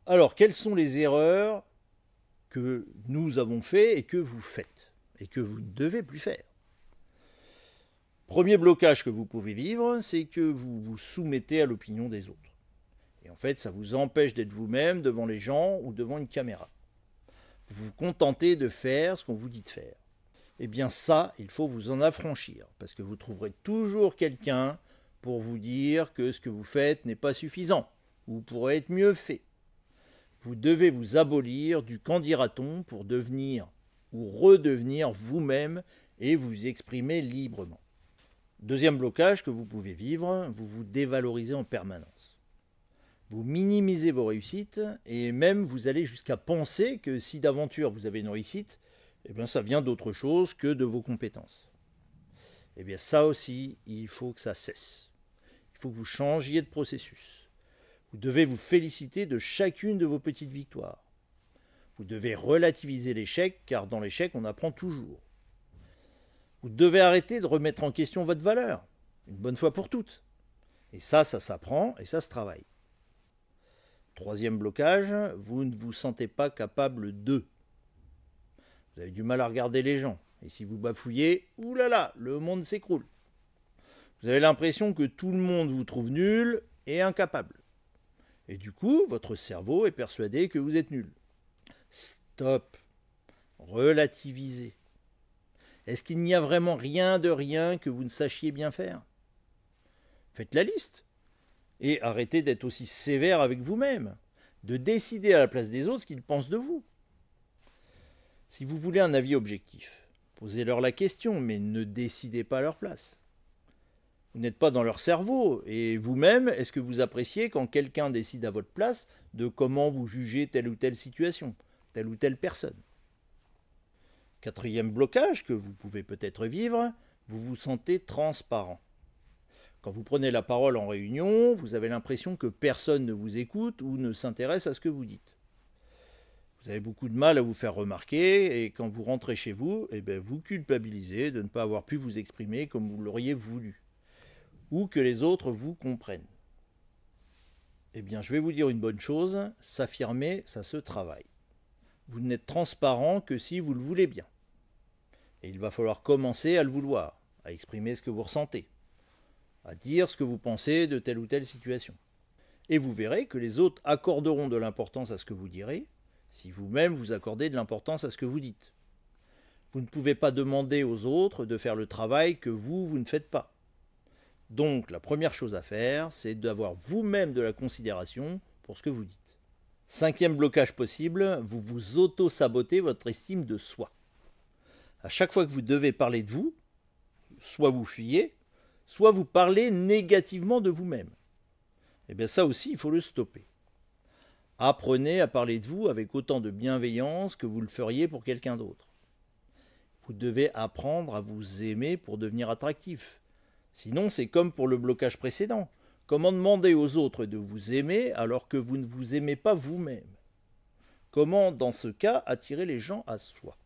Alors, quelles sont les erreurs que nous avons faites et que vous faites et que vous ne devez plus faire? Premier blocage que vous pouvez vivre, c'est que vous vous soumettez à l'opinion des autres. Et en fait, ça vous empêche d'être vous-même devant les gens ou devant une caméra. Vous vous contentez de faire ce qu'on vous dit de faire. Eh bien ça, il faut vous en affranchir, parce que vous trouverez toujours quelqu'un pour vous dire que ce que vous faites n'est pas suffisant, ou pourrait être mieux fait. Vous devez vous abolir du qu'en dira-t-on pour devenir ou redevenir vous-même et vous exprimer librement. Deuxième blocage que vous pouvez vivre, vous vous dévalorisez en permanence. Vous minimisez vos réussites et même vous allez jusqu'à penser que si d'aventure vous avez une réussite, eh bien ça vient d'autre chose que de vos compétences. Eh bien ça aussi, il faut que ça cesse. Il faut que vous changiez de processus. Vous devez vous féliciter de chacune de vos petites victoires. Vous devez relativiser l'échec, car dans l'échec, on apprend toujours. Vous devez arrêter de remettre en question votre valeur, une bonne fois pour toutes. Et ça s'apprend et ça se travaille. Troisième blocage, vous ne vous sentez pas capable de. Vous avez du mal à regarder les gens. Et si vous bafouillez, oulala, le monde s'écroule. Vous avez l'impression que tout le monde vous trouve nul et incapable. Et du coup, votre cerveau est persuadé que vous êtes nul. Stop. Relativisez. Est-ce qu'il n'y a vraiment rien de rien que vous ne sachiez bien faire? Faites la liste. Et arrêtez d'être aussi sévère avec vous-même. De décider à la place des autres ce qu'ils pensent de vous. Si vous voulez un avis objectif, posez-leur la question, mais ne décidez pas à leur place. Vous n'êtes pas dans leur cerveau, et vous-même, est-ce que vous appréciez quand quelqu'un décide à votre place de comment vous jugez telle ou telle situation, telle ou telle personne? Quatrième blocage que vous pouvez peut-être vivre, vous vous sentez transparent. Quand vous prenez la parole en réunion, vous avez l'impression que personne ne vous écoute ou ne s'intéresse à ce que vous dites. Vous avez beaucoup de mal à vous faire remarquer et quand vous rentrez chez vous, vous culpabilisez de ne pas avoir pu vous exprimer comme vous l'auriez voulu ou que les autres vous comprennent. Eh bien, je vais vous dire une bonne chose, s'affirmer, ça se travaille. Vous n'êtes transparent que si vous le voulez bien. Et il va falloir commencer à le vouloir, à exprimer ce que vous ressentez, à dire ce que vous pensez de telle ou telle situation. Et vous verrez que les autres accorderont de l'importance à ce que vous direz, si vous-même vous accordez de l'importance à ce que vous dites. Vous ne pouvez pas demander aux autres de faire le travail que vous ne faites pas. Donc la première chose à faire, c'est d'avoir vous-même de la considération pour ce que vous dites. Cinquième blocage possible, vous vous auto-sabotez votre estime de soi. À chaque fois que vous devez parler de vous, soit vous fuyez, soit vous parlez négativement de vous-même. Eh bien ça aussi, il faut le stopper. Apprenez à parler de vous avec autant de bienveillance que vous le feriez pour quelqu'un d'autre. Vous devez apprendre à vous aimer pour devenir attractif. Sinon, c'est comme pour le blocage précédent. Comment demander aux autres de vous aimer alors que vous ne vous aimez pas vous-même? Comment, dans ce cas, attirer les gens à soi?